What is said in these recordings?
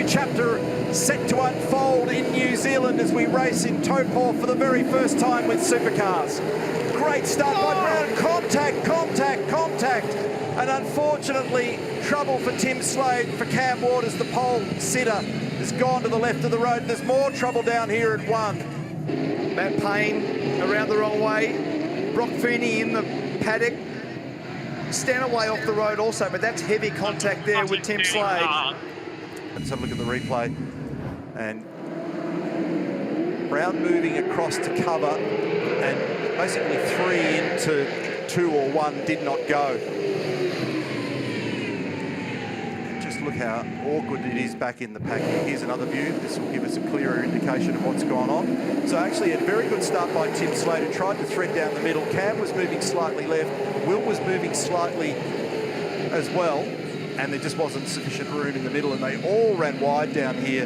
new chapter set to unfold in New Zealand as we race in Taupō for the very first time with supercars. Great start by Brown. Contact. And unfortunately, trouble for Tim Slade. For Cam Waters, the pole sitter has gone to the left of the road. There's more trouble down here at 1. Matt Payne around the wrong way. Brock Feeney in the paddock. Stanaway off the road also, but that's heavy contact there with Tim Slade. Let's have a look at the replay. And Brown moving across to cover, and basically 3 into 2 or 1 did not go. Just look how awkward it is back in the pack. Here's another view. This will give us a clearer indication of what's gone on. So actually a very good start by Tim Slade, who tried to thread down the middle. Cam was moving slightly left. Will was moving slightly as well, and there just wasn't sufficient room in the middle, and they all ran wide down here.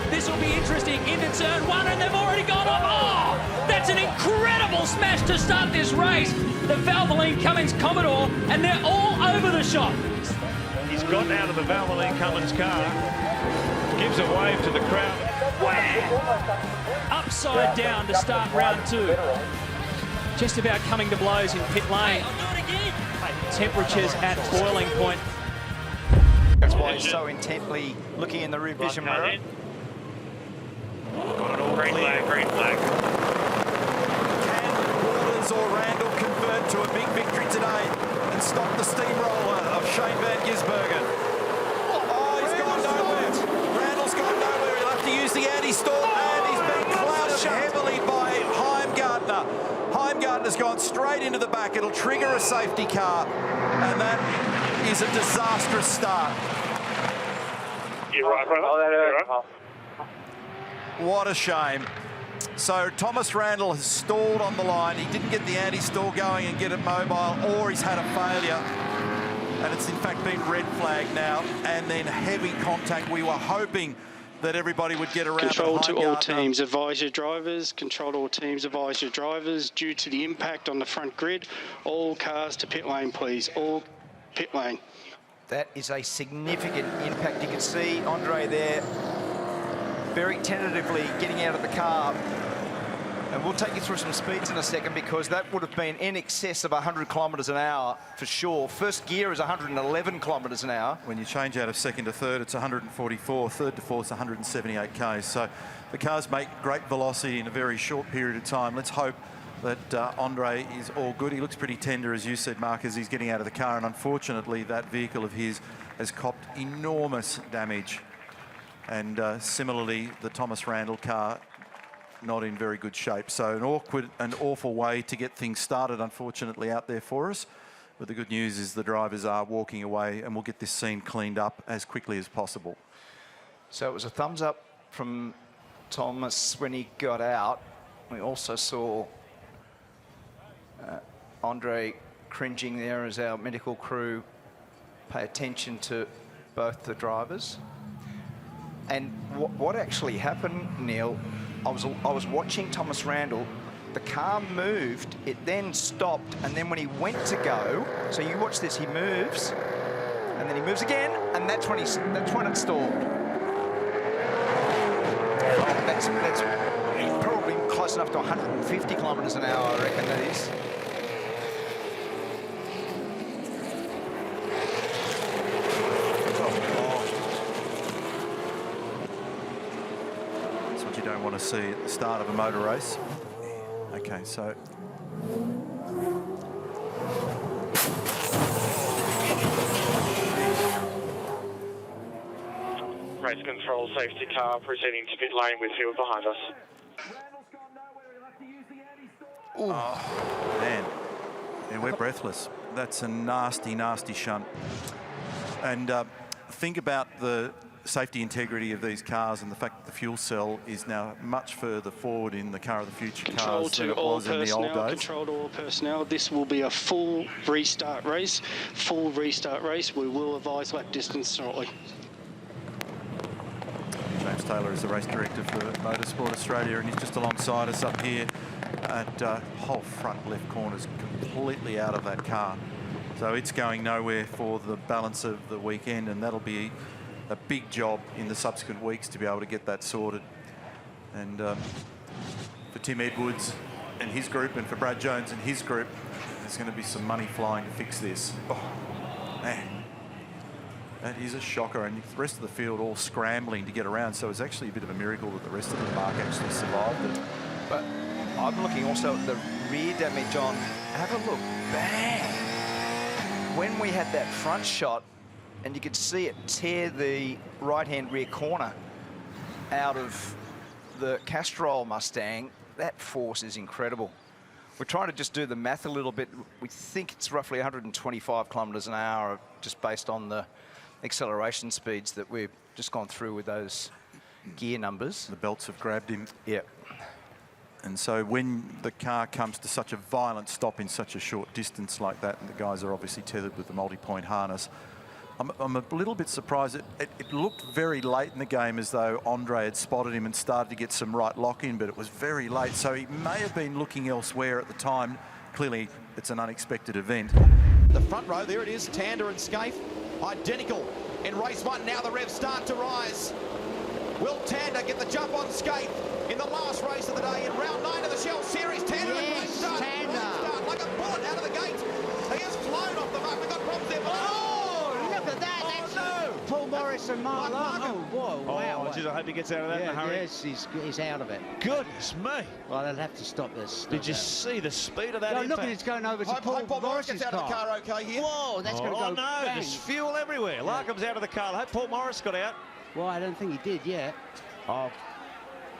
This will be interesting into turn 1, and they've already gone off. Oh, that's an incredible smash to start this race. The Valvoline Cummins Commodore, and they're all over the shop. He's got out of the Valvoline Cummins car, gives a wave to the crowd. Wow! Upside down to start round 2. Just about coming to blows in pit lane. Temperatures at boiling point. That's why he's so intently looking in the rear vision mirror. Green flag. Can Waters or Randall convert to a big victory today and stop the steamroller of Shane Van Gisbergen? Oh, he's gone nowhere. Randall's gone nowhere. He'll have to use the anti-stall, and he's been clouded heavily by Heimgartner. Heimgartner's gone straight into the back. It'll trigger a safety car, and that is a disastrous start. You're right, brother. What a shame. So Thomas Randall has stalled on the line. He didn't get the anti-stall going and get it mobile, or he's had a failure. And it's in fact been red flag now, and then heavy contact. We were hoping that everybody would get around. Control to all teams, advise your drivers. Control to all teams, advise your drivers. Due to the impact on the front grid, all cars to pit lane, please. All pit lane. That is a significant impact. You can see Andre there very tentatively getting out of the car. And we'll take you through some speeds in a second, because that would have been in excess of 100 kilometres an hour for sure. First gear is 111 kilometres an hour. When you change out of second to third, it's 144. Third to fourth, 178 k's. So the cars make great velocity in a very short period of time. Let's hope that Andre is all good. He looks pretty tender, as you said, Mark, as he's getting out of the car. And unfortunately, that vehicle of his has copped enormous damage. And similarly, the Thomas Randall car, not in very good shape. So an awkward and awful way to get things started, unfortunately, out there for us. But the good news is the drivers are walking away, and we'll get this scene cleaned up as quickly as possible. So it was a thumbs up from Thomas when he got out. We also saw Andre cringing there as our medical crew pay attention to both the drivers. And what actually happened, Neil, I was watching Thomas Randall. The car moved, it then stopped, and then when he went to go, so you watch this, he moves, and then he moves again, and that's when it stalled. That's probably close enough to 150 kilometres an hour, I reckon that is. Don't want to see at the start of a motor race. Okay, so Race control safety car proceeding to pit lane with field behind us. Oh, man. Yeah, we're breathless. That's a nasty, nasty shunt. And think about the safety integrity of these cars and the fact that the fuel cell is now much further forward in the car of the future cars than it was in the old days. Control to all personnel. This will be a full restart race. Full restart race. We will advise lap distance shortly. James Taylor is the race director for Motorsport Australia, and he's just alongside us up here at whole front left corner's completely out of that car. So it's going nowhere for the balance of the weekend, and that'll be a big job in the subsequent weeks to be able to get that sorted. And for Tim Edwards and his group, and for Brad Jones and his group, there's going to be some money flying to fix this. Oh, man, that is a shocker. And the rest of the field all scrambling to get around. So it's actually a bit of a miracle that the rest of the mark actually survived it. But I'm looking also at the rear damage on. Have a look. Bang! When we had that front shot, and you could see it tear the right-hand rear corner out of the Castrol Mustang, that force is incredible. We're trying to just do the math a little bit. We think it's roughly 125 kilometres an hour, just based on the acceleration speeds that we've just gone through with those gear numbers. The belts have grabbed him. Yeah. And so when the car comes to such a violent stop in such a short distance like that, and the guys are obviously tethered with the multi-point harness, I'm a little bit surprised. It looked very late in the game as though Andre had spotted him and started to get some right lock in, but it was very late. So he may have been looking elsewhere at the time. Clearly, it's an unexpected event. The front row, there it is, Tander and Scaife, identical in race one. Now the revs start to rise. Will Tander get the jump on Scaife in the last race of the day in round 9 of the Shell Series? Tander in race start, like a bullet out of the gate. He has flown off the mark. We've got problems there. Look at that. That's Paul Morris and Mark Larkham. Oh, wow. Oh, geez, I hope he gets out of that in a hurry. Yes, he's out of it. Goodness me. Well, they'll have to stop this. Did you see the speed of that impact? Look at it's going over to Paul Morris's gets out of the car okay here. Whoa, that's going to go Oh, no, bang. there's fuel everywhere. Larkham's out of the car. I hope Paul Morris got out. Well, I don't think he did yet. Oh,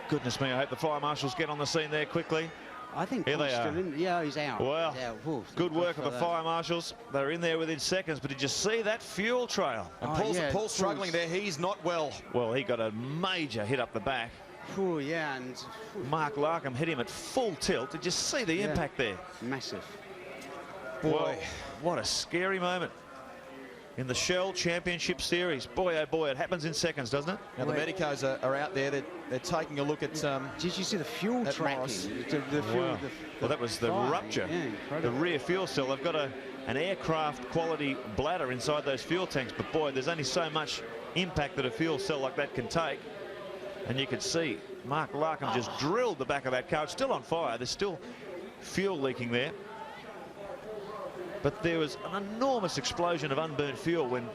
goodness me. I hope the fire marshals get on the scene there quickly. I think Here Paul's they are. still in. Yeah, he's out. Well, he's out. Ooh, good work for of the that. fire marshals. They're in there within seconds, but did you see that fuel trail? And Oh, Paul's struggling there. He's not well. Well, he got a major hit up the back. Oh, yeah, and Mark Larkham hit him at full tilt. Did you see the impact there? massive. Boy. Well, what a scary moment in the Shell Championship Series. Boy, oh boy, it happens in seconds, doesn't it? Now the medicos are out there. They're taking a look at. Did you see the fuel That tracking? Morris. The fuel, Wow. Well, that was the fire. rupture. Yeah, The incredible. rear fuel cell. They've got an aircraft quality bladder inside those fuel tanks, but boy, there's only so much impact that a fuel cell like that can take. And you can see Mark Larkham just drilled the back of that car. It's still on fire. There's still fuel leaking there. But there was an enormous explosion of unburned fuel when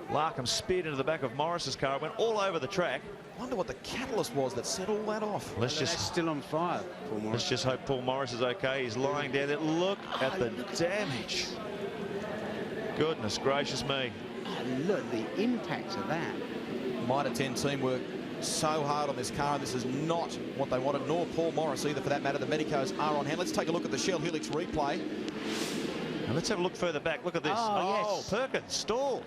Larkham speared into the back of Morris's car. It went all over the track. Wonder what the catalyst was that set all that off. Let's That's just still on fire, Paul Morris. Let's just hope Paul Morris is okay. He's lying down there. Look at the damage. Goodness gracious me. Look at the impact of that. Mitre 10 team worked so hard on this car, and this is not what they wanted, nor Paul Morris either for that matter. The medicos are on hand. Let's take a look at the Shell Helix replay. And let's have a look further back. Look at this. Oh, yes. Perkins stalled.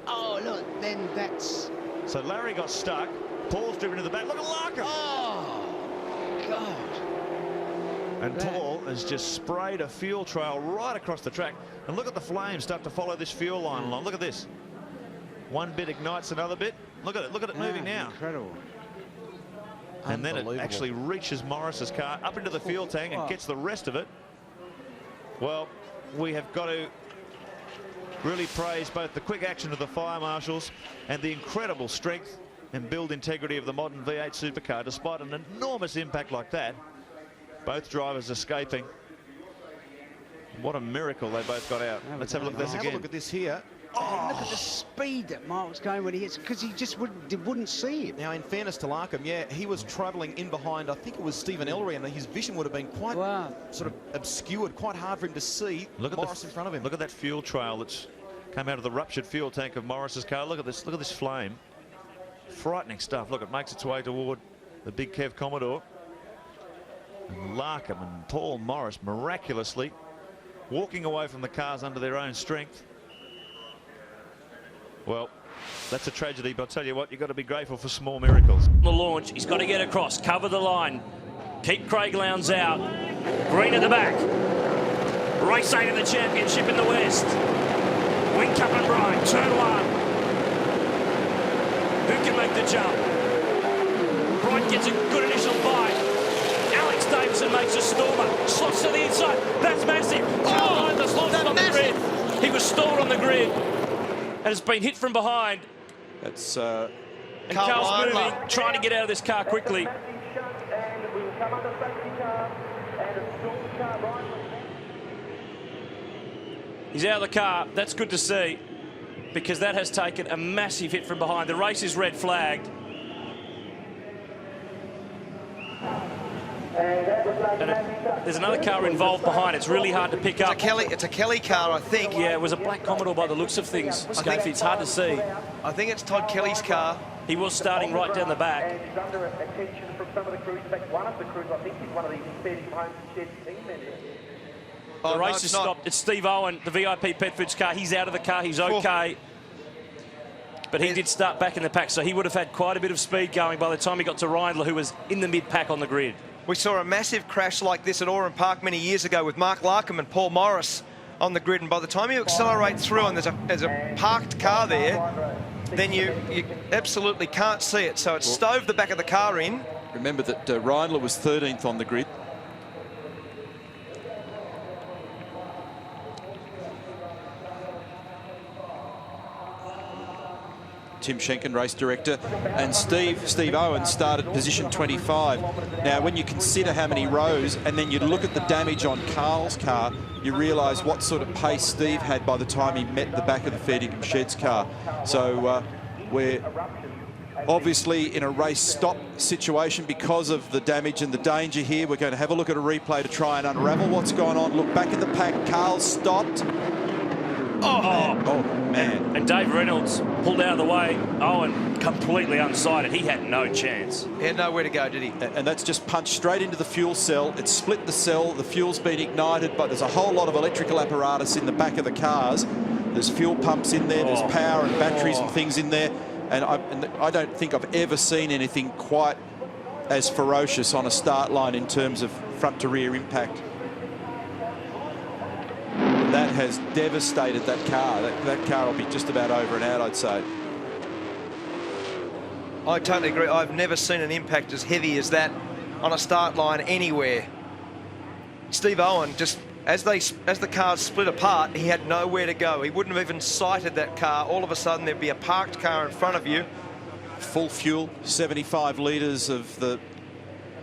Oh, look, then that's... So Larry got stuck. Paul's driven to the back. Look at Larkham. Oh, God. And Paul has just sprayed a fuel trail right across the track. And look at the flames start to follow this fuel line along. Look at this. One bit ignites another bit. Look at it. Look at it moving now. Incredible. And then it Unbelievable. actually reaches Morris's car up into the fuel tank and gets the rest of it. Well, we have got to really praise both the quick action of the fire marshals and the incredible strength and build integrity of the modern V8 supercar. Despite an enormous impact like that, both drivers escaping. What a miracle they both got out. Let's have a look at this Have a again. look at this here. Look at the speed that Mark was going when he hits, because he just wouldn't see him. Now, in fairness to Larkham, yeah, he was travelling in behind, I think it was Stephen Ellery, and his vision would have been quite sort of obscured, quite hard for him to see Morris in front of him. Look at that fuel trail that's come out of the ruptured fuel tank of Morris's car. Look at this. Look at this flame. Frightening stuff. Look, it makes its way toward the big Kev Commodore. And Larkham and Paul Morris miraculously walking away from the cars under their own strength. Well, that's a tragedy, but I'll tell you what, you've got to be grateful for small miracles. The launch, he's got to get across, cover the line, keep Craig Lowndes out. Green at the back. Race 8 of the championship in the west. Whincup and Bryan, turn 1. Who can make the jump? Bryan gets a good initial bite. Alex Davison makes a stormer. Slots to the inside. That's massive. Oh, the slots on the grid. He was stalled on the grid and has been hit from behind. That's and Carl's moving, trying to get out of this car quickly. He's out of the car. That's good to see, because that has taken a massive hit from behind. The race is red flagged. There's another car involved behind. It's really hard to pick up. It's a Kelly car, I think. Yeah, it was a black Commodore by the looks of things. Scafey, it's hard to see. I think it's Todd Kelly's car. He was starting right down the back. And he's under attention from some of the crews. In fact, one of the crews, I think he's one of the extended home shed team members. The race is stopped. It's Steve Owen, the VIP pet foods car. He's out of the car. He's okay. But he did start back in the pack, so he would have had quite a bit of speed going by the time he got to Reindler, who was in the mid-pack on the grid. We saw a massive crash like this at Oran Park many years ago with Mark Larkham and Paul Morris on the grid, and by the time you accelerate through and there's a parked car there, then you absolutely can't see it. So it stove the back of the car in. Remember that Reindler was 13th on the grid. Tim Schenken, race director, and Steve Owen started position 25. Now, when you consider how many rows, and then you look at the damage on Carl's car, you realise what sort of pace Steve had by the time he met the back of the fair dinkum sheds car. So we're obviously in a race stop situation because of the damage and the danger here. We're going to have a look at a replay to try and unravel what's gone on. Look back in the pack. Carl stopped. Oh, man. And Dave Reynolds pulled out of the way. Owen completely unsighted. He had no chance. He had nowhere to go, did he? And that's just punched straight into the fuel cell. It split the cell. The fuel's been ignited, but there's a whole lot of electrical apparatus in the back of the cars. There's fuel pumps in there. There's power and batteries and things in there. And I don't think I've ever seen anything quite as ferocious on a start line in terms of front to rear impact. That has devastated that car. That car will be just about over and out, I'd say. I totally agree. I've never seen an impact as heavy as that on a start line anywhere. Steve Owen, just as the cars split apart, he had nowhere to go. He wouldn't have even sighted that car. All of a sudden, there'd be a parked car in front of you. Full fuel, 75 litres of the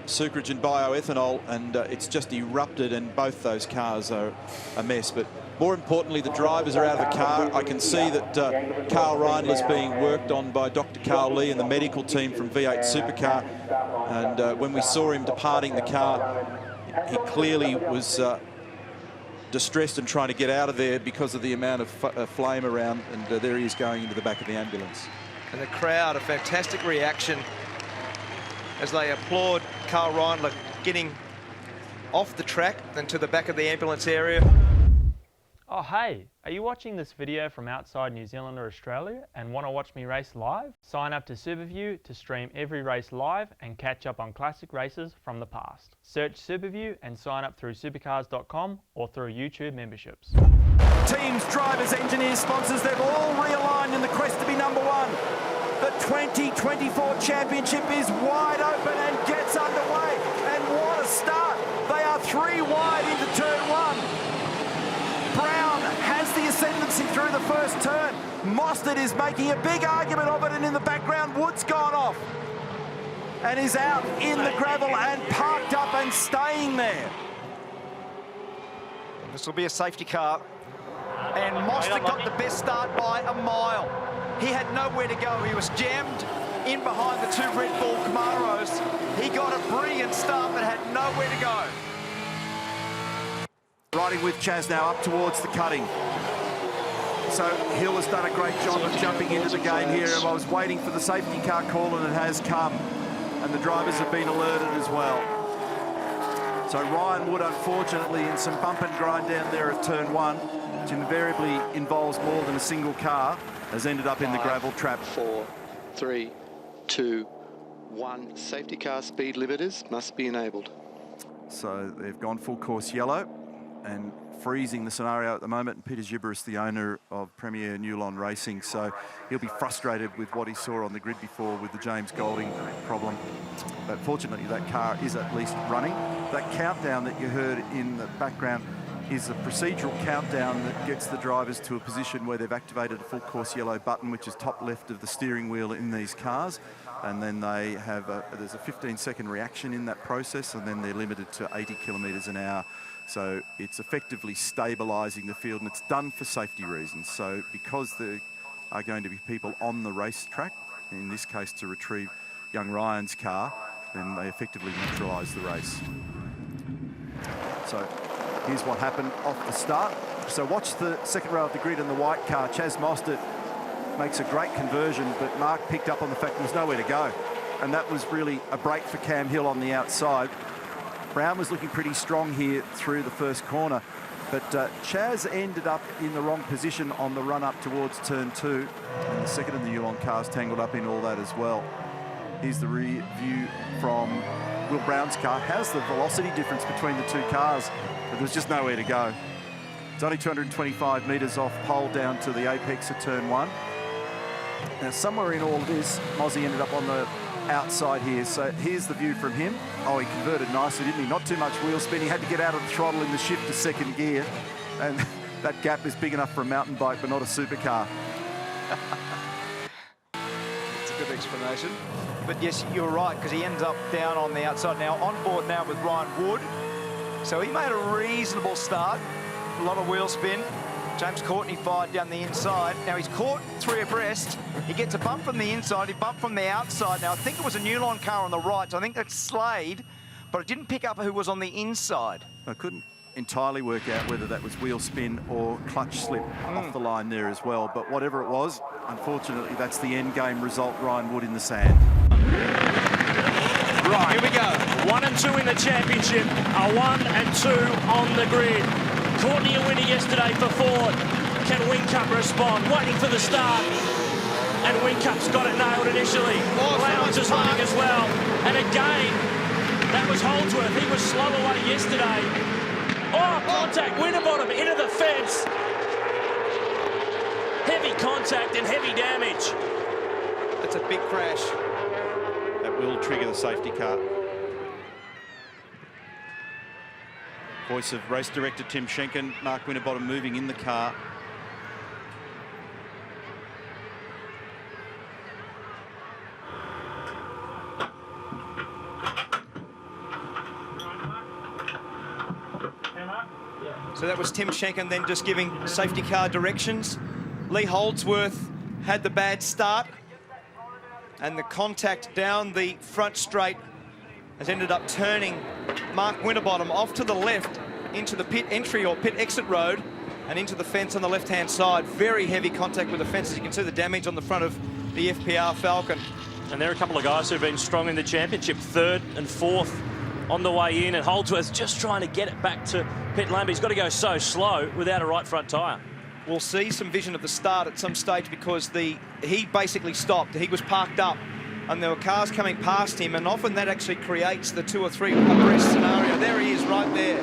sucrage and bioethanol, and it's just erupted, and both those cars are a mess. But more importantly, the drivers are out of the car. I can see that Carl Reindler's being worked on by Dr. Carl Lee and the medical team from V8 Supercar, and when we saw him departing the car, he clearly was distressed and trying to get out of there because of the amount of flame around, and there he is going into the back of the ambulance. And the crowd, a fantastic reaction as they applaud Carl Reindler getting off the track and to the back of the ambulance area. Oh hey, are you watching this video from outside New Zealand or Australia and want to watch me race live? Sign up to SuperView to stream every race live and catch up on classic races from the past. Search SuperView and sign up through supercars.com or through YouTube memberships. Teams, drivers, engineers, sponsors, they've all realigned in the quest to be number one. The 2024 championship is wide open and gets underway. And what a start. They are 3 wide into turn 1. Brown has the ascendancy through the first turn. Mostert is making a big argument of it, and in the background, Wood's gone off and is out in the gravel and parked up and staying there. This will be a safety car. And Mostert got the best start by a mile. He had nowhere to go. He was jammed in behind the 2 Red Bull Camaros. He got a brilliant start but had nowhere to go. Riding with Chaz now up towards the cutting. So Hill has done a great job of jumping into the game here. I was waiting for the safety car call, and it has come. And the drivers have been alerted as well. So Ryan Wood, unfortunately, in some bump and grind down there at turn 1, which invariably involves more than a single car, has ended up in the gravel trap. 4, 3, 2, 1. Safety car speed limiters must be enabled. So they've gone full course yellow and freezing the scenario at the moment. And Peter Gibberis, the owner of Premier Newlon Racing, so he'll be frustrated with what he saw on the grid before with the James Golding problem. But fortunately, that car is at least running. That countdown that you heard in the background is a procedural countdown that gets the drivers to a position where they've activated a full course yellow button, which is top left of the steering wheel in these cars. And then they have there's a 15-second reaction in that process, and then they're limited to 80 kilometres an hour. So it's effectively stabilising the field, and it's done for safety reasons. So because there are going to be people on the racetrack, in this case to retrieve young Ryan's car, then they effectively neutralise the race. So here's what happened off the start. So watch the second row of the grid in the white car. Chaz Mostert makes a great conversion, but Mark picked up on the fact there was nowhere to go. And that was really a break for Cam Hill on the outside. Brown was looking pretty strong here through the first corner, but Chaz ended up in the wrong position on the run up towards turn 2. And the second and the Yulon cars tangled up in all that as well. Here's the rear view from Will Brown's car. How's the velocity difference between the two cars? But there's just nowhere to go. It's only 225 metres off pole down to the apex of turn 1. Now, somewhere in all of this, Mozzie ended up on the outside here. So here's the view from him. Oh, he converted nicely, didn't he? Not too much wheel spin. He had to get out of the throttle in the shift to second gear. And that gap is big enough for a mountain bike, but not a supercar. It's a good explanation. But yes, you're right, because he ends up down on the outside. Now, on board now with Ryan Wood. So he made a reasonable start. A lot of wheel spin. James Courtney fired down the inside. Now he's caught 3 abreast. He gets a bump from the inside. He bumped from the outside. Now I think it was a Newline car on the right. So I think that's Slade, but it didn't pick up who was on the inside. I couldn't entirely work out whether that was wheel spin or clutch slip off the line there as well. But whatever it was, unfortunately, that's the end game result. Ryan Wood in the sand. Right, here we go. 1 and 2 in the championship. A 1 and 2 on the grid. Courtney a winner yesterday for Ford. Can Whincup respond? Waiting for the start. And Whincup's got it nailed initially. Lowndes is running as well. And again, that was Holdsworth. He was slow away yesterday. Oh, contact, Winterbottom into the fence. Heavy contact and heavy damage. That's a big crash. That will trigger the safety car. Voice of race director Tim Schenken, Mark Winterbottom moving in the car. So that was Tim Schenken then just giving safety car directions. Lee Holdsworth had the bad start, and the contact down the front straight has ended up turning Mark Winterbottom off to the left into the pit entry or pit exit road and into the fence on the left-hand side. Very heavy contact with the fence. As you can see the damage on the front of the FPR Falcon. And there are a couple of guys who've been strong in the championship, 3rd and 4th on the way in, and Holdsworth's just trying to get it back to pit lane, but he's got to go so slow without a right front tyre. We'll see some vision of the start at some stage because he basically stopped. He was parked up and there were cars coming past him, and often that actually creates the 2 or 3 abreast scenario. There he is right there.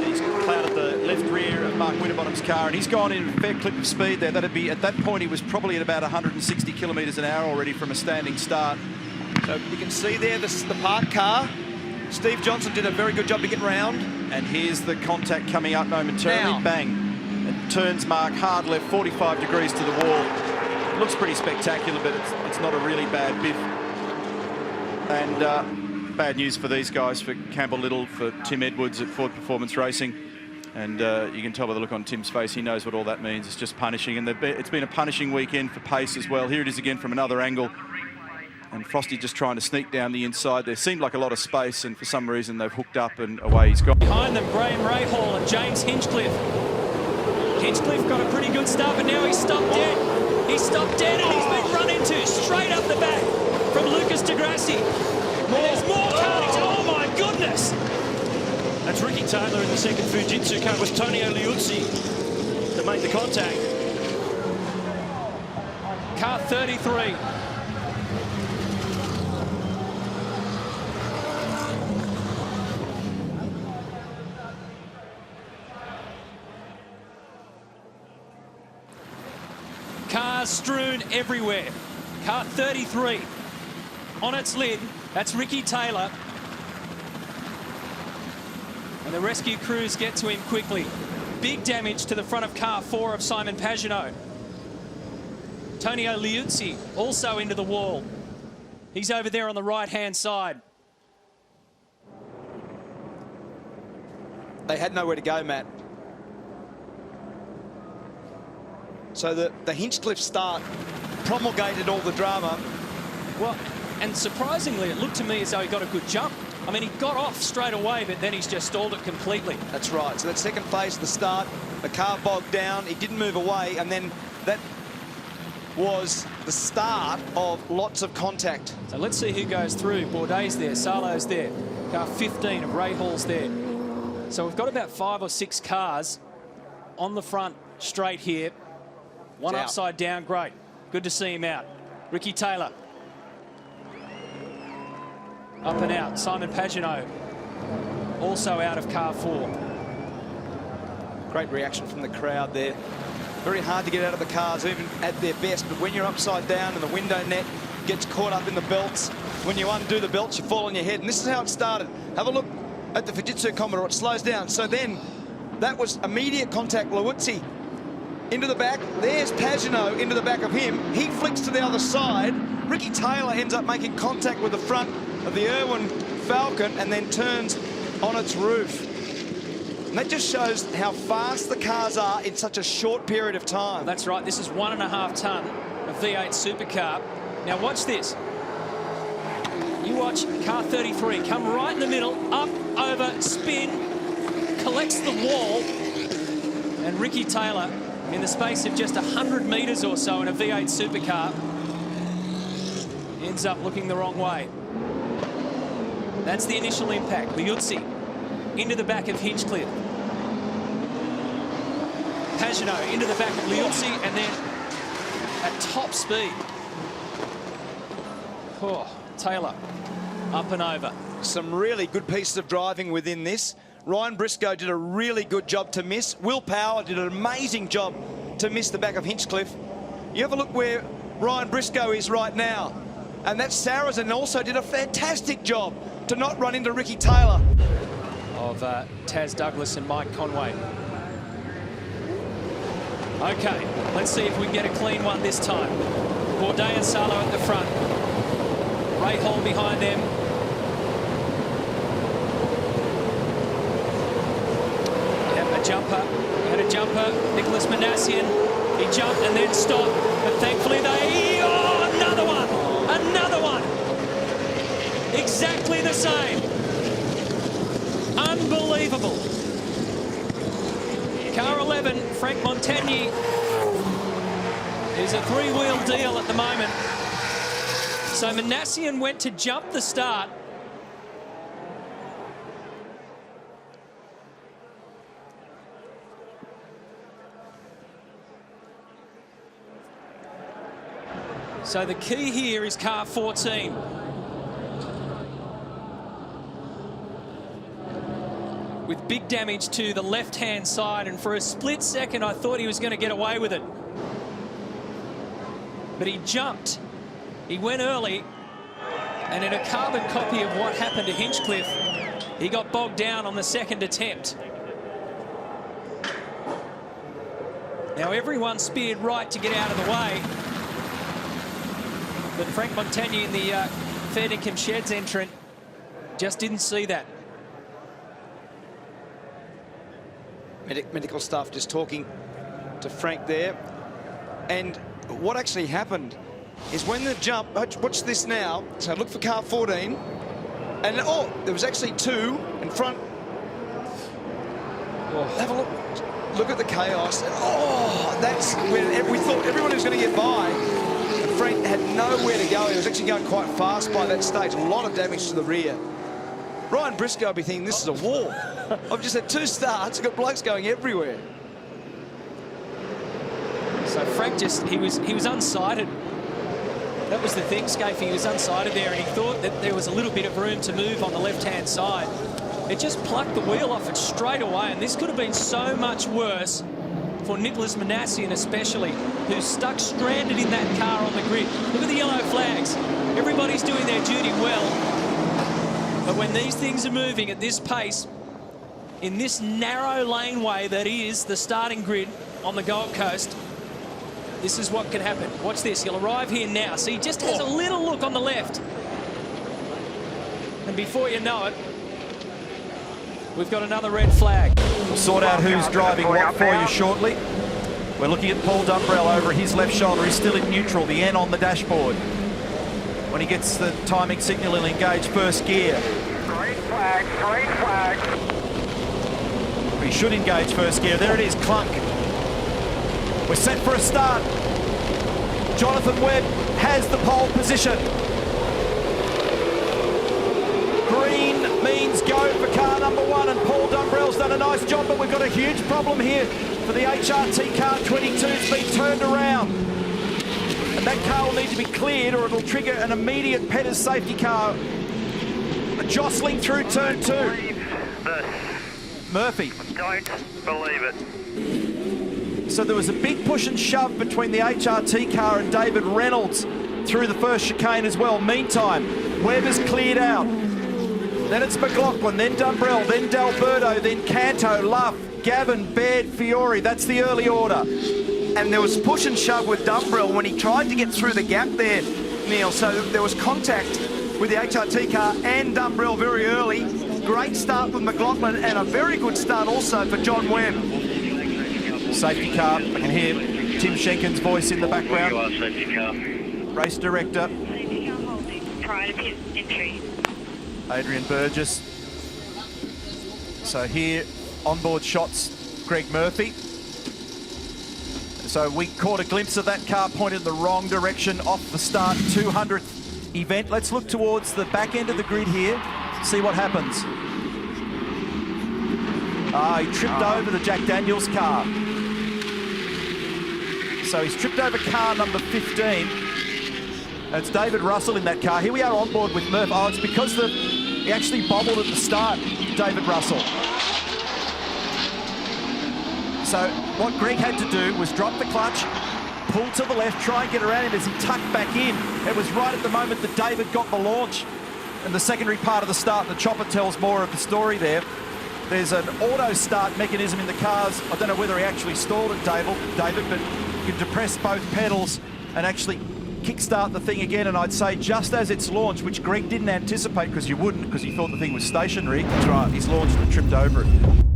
He's clouded the left rear of Mark Winterbottom's car, and he's gone in a fair clip of speed there. That'd be, at that point, he was probably at about 160 kilometres an hour already from a standing start. So you can see there the parked car. Steve Johnson did a very good job to get round. And here's the contact coming up momentarily. Now. Bang. It turns Mark hard left, 45 degrees to the wall. It looks pretty spectacular, but it's not a really bad biff. And bad news for these guys, for Campbell Little, for Tim Edwards at Ford Performance Racing. And you can tell by the look on Tim's face, he knows what all that means. It's just punishing. And it's been a punishing weekend for pace as well. Here it is again from another angle. And Frosty just trying to sneak down the inside. There seemed like a lot of space, and for some reason they've hooked up and away he's gone. Behind them, Graham Rahal and James Hinchcliffe. Hinchcliffe got a pretty good start, but now he's stopped dead. He's stopped dead, and he's been run into straight up the back from Lucas de Grassi. There's more carnage. Oh my goodness! That's Ricky Taylor in the second Fujitsu car with Tony Liuzzi to make the contact. Car 33. Cars strewn everywhere. Car 33 on its lid. That's Ricky Taylor. And the rescue crews get to him quickly. Big damage to the front of car 4 of Simon Pagenaud. Antonio Liuzzi also into the wall. He's over there on the right-hand side. They had nowhere to go, Matt. So the Hinchcliffe start promulgated all the drama. Well, and surprisingly, it looked to me as though he got a good jump. I mean, he got off straight away, but then he's just stalled it completely. That's right. So that second phase of the start, the car bogged down, he didn't move away, and then that was the start of lots of contact. So let's see who goes through. Bourdais there, Salo's there, car 15 of Ray Hall's there. So we've got about 5 or 6 cars on the front straight here. One upside down, great. Good to see him out. Ricky Taylor. Up and out. Simon Pagenaud also out of car 4. Great reaction from the crowd there. Very hard to get out of the cars, even at their best. But when you're upside down and the window net gets caught up in the belts, when you undo the belts, you fall on your head. And this is how it started. Have a look at the Fujitsu Commodore. It slows down. So then that was immediate contact. Liuzzi into the back. There's Pagenaud into the back of him. He flicks to the other side. Ricky Taylor ends up making contact with the front of the Irwin Falcon and then turns on its roof. And that just shows how fast the cars are in such a short period of time. That's right. This is 1.5 ton of V8 supercar. Now watch this. You watch car 33 come right in the middle, up, over, spin, collects the wall, and Ricky Taylor, in the space of just 100 metres or so in a V8 supercar, ends up looking the wrong way. That's the initial impact. Liuzzi into the back of Hinchcliffe. Pagenaud into the back of Liuzzi, and then at top speed. Oh, Taylor up and over. Some really good pieces of driving within this. Ryan Briscoe did a really good job to miss. Will Power did an amazing job to miss the back of Hinchcliffe. You have a look where Ryan Briscoe is right now. And that Sarrazin also did a fantastic job to not run into Ricky Taylor. Of Taz Douglas and Mike Conway. Okay, let's see if we can get a clean one this time. Bourdais and Salo at the front. Ray Hall behind them. Had a jumper, Nicholas Manassian. He jumped and then stopped, but thankfully another one. Exactly the same. Unbelievable. Car 11, Frank Montagny, is a 3-wheel deal at the moment. So Manassian went to jump the start. So the key here is car 14. With big damage to the left-hand side, and for a split second I thought he was going to get away with it. But he jumped. He went early, and in a carbon copy of what happened to Hinchcliffe, he got bogged down on the second attempt. Now everyone speared right to get out of the way. But Frank Montagny in the Fair Dinkum Sheds entrant just didn't see that. Medical staff just talking to Frank there. And what actually happened is when the jump, watch this now. So look for car 14. And there was actually 2 in front. Oh. Have a look. Look at the chaos. That's when we thought everyone was going to get by. Frank had nowhere to go. He was actually going quite fast by that stage. A lot of damage to the rear. Ryan Briscoe will be thinking this is a war. I've just had 2 starts. I've got blokes going everywhere. So Frank he was unsighted. That was the thing, Scafey. He was unsighted there, and he thought that there was a little bit of room to move on the left-hand side. It just plucked the wheel off it straight away, and this could have been so much worse for Nicholas Manassian especially, who's stuck stranded in that car on the grid. Look at the yellow flags. Everybody's doing their duty well. But when these things are moving at this pace, in this narrow laneway that is the starting grid on the Gold Coast. This is what can happen. Watch this. He'll arrive here now. So he just has a little look on the left. And before you know it, we've got another red flag. We'll sort out who's driving what for you shortly. We're looking at Paul Dumbrell over his left shoulder. He's still in neutral, the N on the dashboard. When he gets the timing signal, he'll engage first gear. Green flag, green flag. He should engage first gear. There it is, clunk. We're set for a start. Jonathan Webb has the pole position. Green means go for car number 1, and Paul Dumbrell's done a nice job, but we've got a huge problem here for the HRT car 22. It's been turned around. And that car will need to be cleared or it'll trigger an immediate Petter's safety car. A jostling through turn 2. Murphy. Don't believe it. So there was a big push and shove between the HRT car and David Reynolds through the first chicane as well. Meantime, Webb is cleared out. Then it's McLaughlin, then Dumbrell, then D'Alberto, then Canto, Luff, Gavin, Baird, Fiore. That's the early order. And there was push and shove with Dumbrell when he tried to get through the gap there, Neil. So there was contact with the HRT car and Dumbrell very early. Great start with McLaughlin and a very good start also for John Webb. Safety car, I can hear Tim Schenken's voice in the background. Where you are, safety car. Race director. Safety car holding. Prior to pit entry. Adrian Burgess. So here, onboard shots, Greg Murphy. So we caught a glimpse of that car pointed in the wrong direction off the start 200th event. Let's look towards the back end of the grid here, see what happens. He tripped over the Jack Daniels car. So he's tripped over car number 15. It's David Russell in that car. Here we are on board with Murph. Oh, it's because he actually bobbled at the start, David Russell. So what Greg had to do was drop the clutch, pull to the left, try and get around him as he tucked back in. It was right at the moment that David got the launch. And the secondary part of the start, the chopper tells more of the story there. There's an auto start mechanism in the cars. I don't know whether he actually stalled it, David, but you can depress both pedals and actually kickstart the thing again. And I'd say just as it's launched, which Greg didn't anticipate because you wouldn't, because he thought the thing was stationary. That's right, he's launched and tripped over it.